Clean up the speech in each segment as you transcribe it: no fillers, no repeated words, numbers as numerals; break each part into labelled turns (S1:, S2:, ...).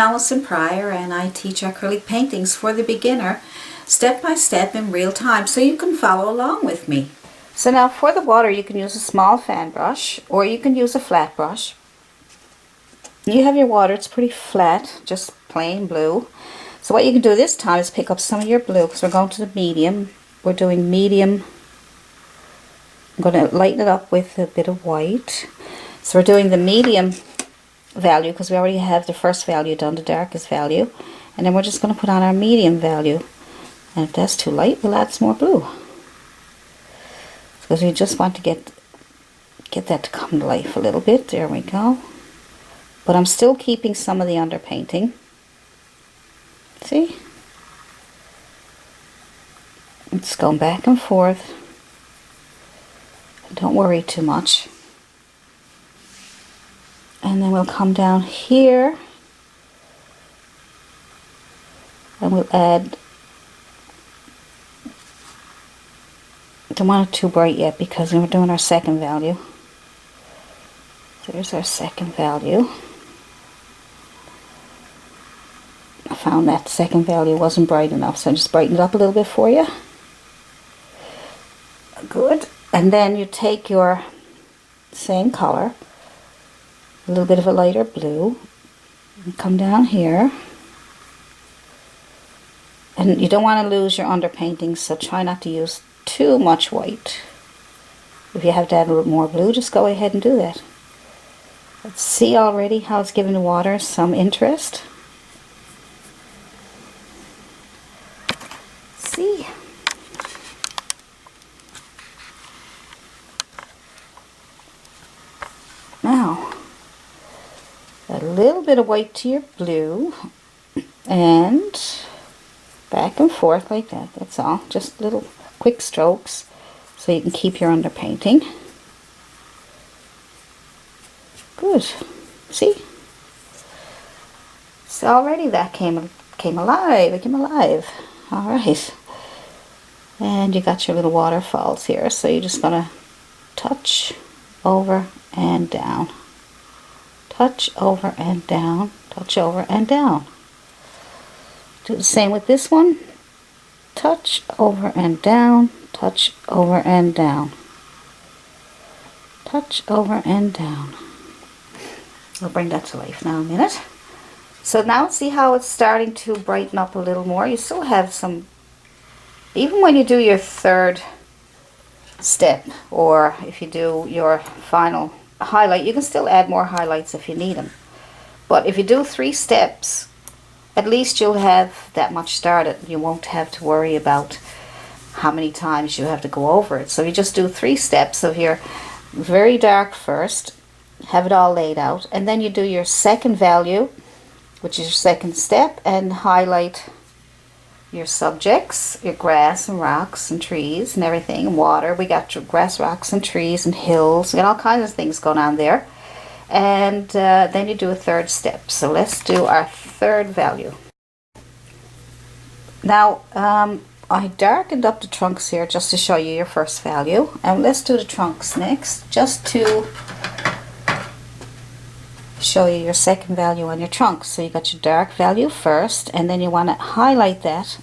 S1: Allison Pryor, and I teach acrylic paintings for the beginner, step by step in real time, so you can follow along with me. So now for the water, you can use a small fan brush, or you can use a flat brush. You have your water, it's pretty flat, just plain blue. So what you can do this time is pick up some of your blue, because we're going to the medium. We're doing medium. I'm going to lighten it up with a bit of white. So we're doing the medium value because we already have the first value done, the darkest value, and then we're just going to put on our medium value, and if that's too light we'll add some more blue because we just want to get that to come to life a little bit. There we go. But I'm still keeping some of the underpainting. See, it's going back and forth. Don't worry too much. And then we'll come down here and we'll add, don't want it too bright yet because we're doing our second value. So there's our second value. I found that second value wasn't bright enough, so I just brightened it up a little bit for you. Good. And then you take your same color, a little bit of a lighter blue, and come down here, and you don't want to lose your underpainting, so try not to use too much white. If you have to add a little more blue, just go ahead and do that. Let's see already how it's giving the water some interest. See, now a little bit of white to your blue and back and forth like that. That's all. Just little quick strokes so you can keep your underpainting. Good. See? So already that came alive. It came alive. All right. And you got your little waterfalls here. So you're just gonna touch over and down. Touch over and down, touch over and down. Do the same with this one. Touch over and down, touch over and down. Touch over and down. We'll bring that to life now in a minute. So now see how it's starting to brighten up a little more. You still have some, even when you do your third step, or if you do your final highlight, you can still add more highlights if you need them. But if you do 3 steps, at least you'll have that much started. You won't have to worry about how many times you have to go over it. So you just do 3 steps of your very dark first, have it all laid out, and then you do your second value, which is your second step, and highlight your subjects, your grass and rocks and trees and everything, and water. We got your grass, rocks and trees and hills. We got all kinds of things going on there. And then you do a third step. So let's do our third value. Now I darkened up the trunks here just to show you your first value, and let's do the trunks next, just to show you your second value on your trunks. So you got your dark value first, and then you want to highlight that.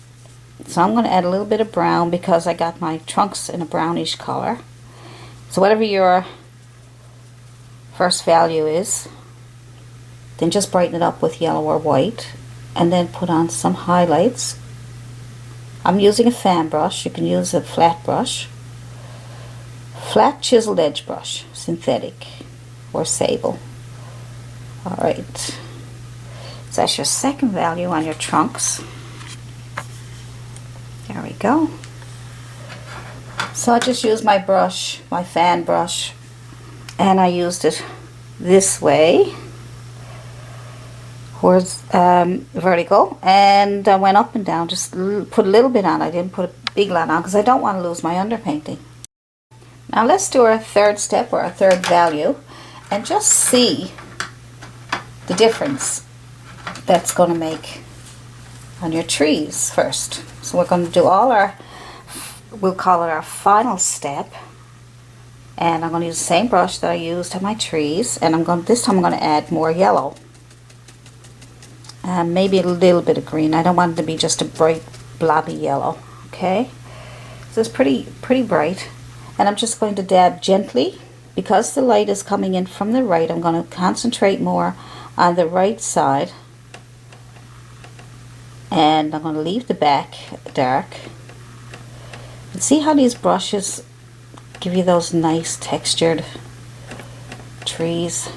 S1: So I'm going to add a little bit of brown because I got my trunks in a brownish color. So whatever your first value is, then just brighten it up with yellow or white, and then put on some highlights. I'm using a fan brush. You can use a flat brush, flat chiseled edge brush, synthetic or Sable. Alright, so that's your second value on your trunks. There we go. So I just used my brush, my fan brush, and I used it this way, vertical, and I went up and down, just put a little bit on. I didn't put a big lot on because I don't want to lose my underpainting. Now let's do our third step, or our third value, and just see the difference that's going to make on your trees first. So we're going to do all our, we'll call it our final step, and I'm going to use the same brush that I used on my trees, and this time I'm going to add more yellow. maybe a little bit of green. I don't want it to be just a bright blobby yellow. Okay, so it's pretty bright, and I'm just going to dab gently. Because the light is coming in from the right, I'm going to concentrate more on the right side, and I'm going to leave the back dark. And see how these brushes give you those nice textured trees?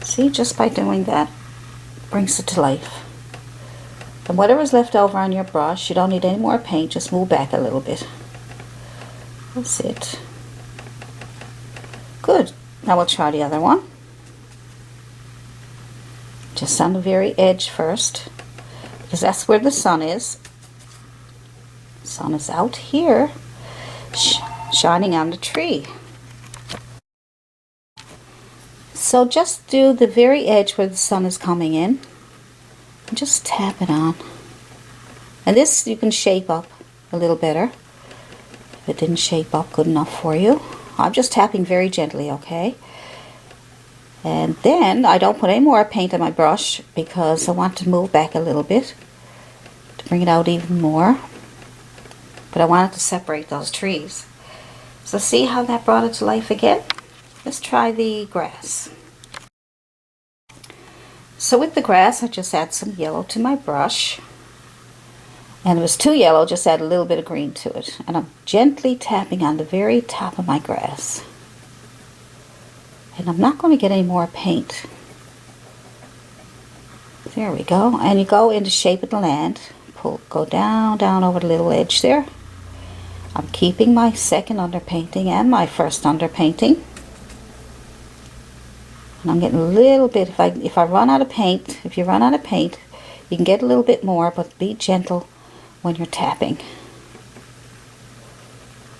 S1: See, just by doing that brings it to life. And whatever's left over on your brush, you don't need any more paint, just move back a little bit. That's it. Good. Now we'll try the other one. Just on the very edge first, because that's where the sun is. The sun is out here, shining on the tree. So just do the very edge where the sun is coming in, and just tap it on. And this you can shape up a little better. If it didn't shape up good enough for you, I'm just tapping very gently, okay? And then I don't put any more paint on my brush because I want to move back a little bit to bring it out even more. But I wanted to separate those trees. So see how that brought it to life again? Let's try the grass. So with the grass, I just add some yellow to my brush. And it was too yellow, just add a little bit of green to it. And I'm gently tapping on the very top of my grass. And I'm not going to get any more paint. There we go. And you go into shape of the land. Go down over the little edge there. I'm keeping my second underpainting and my first underpainting. And I'm getting a little bit, if I run out of paint, if you run out of paint, you can get a little bit more, but be gentle when you're tapping.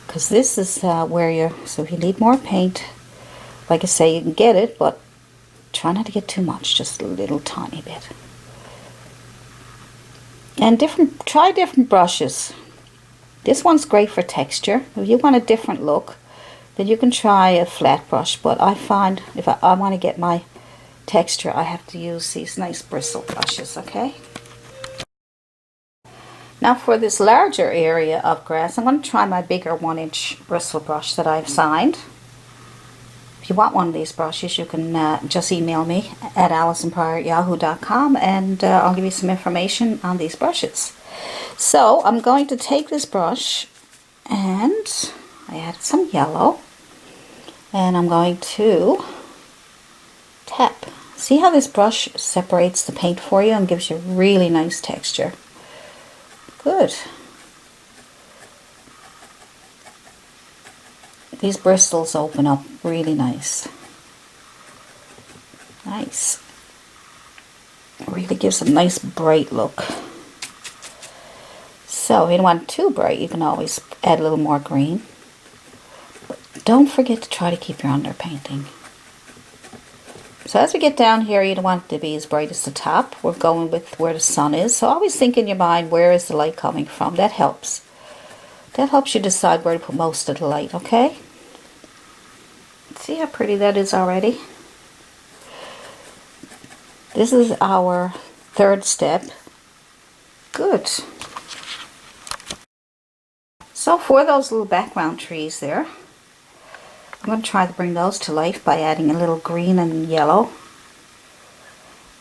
S1: Because this is where so if you need more paint, like I say, you can get it, but try not to get too much, just a little tiny bit. And try different brushes. This one's great for texture. If you want a different look, then you can try a flat brush, but I find if I want to get my texture, I have to use these nice bristle brushes, okay? Now for this larger area of grass, I'm going to try my bigger 1-inch bristle brush that I've signed. If you want one of these brushes, you can just email me at allisonprior@yahoo.com, and I'll give you some information on these brushes. So I'm going to take this brush, and I added some yellow, and I'm going to tap. See how this brush separates the paint for you and gives you really nice texture. Good. These bristles open up really nice. Nice. Really gives a nice bright look. So if you don't want it too bright, you can always add a little more green. But don't forget to try to keep your underpainting. So as we get down here, you don't want it to be as bright as the top. We're going with where the sun is. So always think in your mind, where is the light coming from? That helps. That helps you decide where to put most of the light, okay? See how pretty that is already? This is our third step. Good. So for those little background trees there, I'm going to try to bring those to life by adding a little green and yellow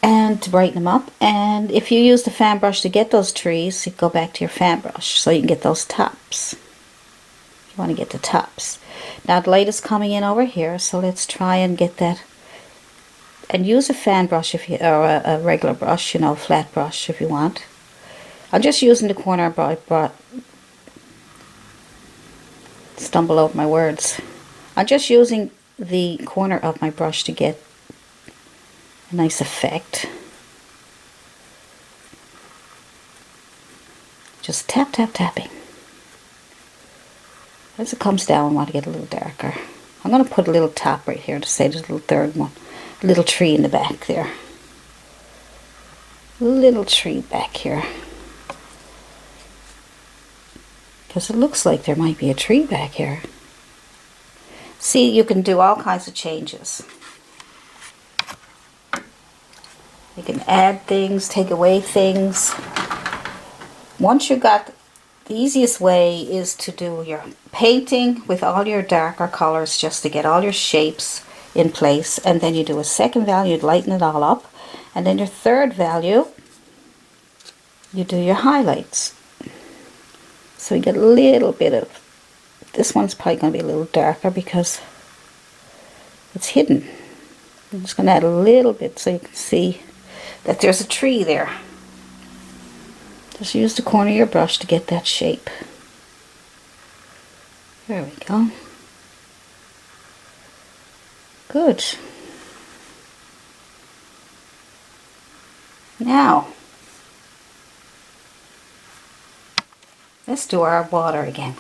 S1: and to brighten them up. And if you use the fan brush to get those trees, you go back to your fan brush so you can get those tops. You want to get the tops. Now the light is coming in over here, so let's try and get that. And use a fan brush if you, or a regular brush, you know, flat brush if you want. I'm just using the corner brush. Stumble over my words. I'm just using the corner of my brush to get a nice effect. Just tap, tap, tapping. As it comes down, I want to get a little darker. I'm going to put a little top right here to say there's a little third one. A little tree in the back there. A little tree back here. Because it looks like there might be a tree back here. See, you can do all kinds of changes. You can add things, take away things. Once you got, the easiest way is to do your painting with all your darker colors just to get all your shapes in place, and then you do a second value, you'd lighten it all up, and then your third value, you do your highlights. So you get a little bit of, this one's probably going to be a little darker because it's hidden. I'm just going to add a little bit so you can see that there's a tree there. Just use the corner of your brush to get that shape. There we go. Good. Now, let's do our water again.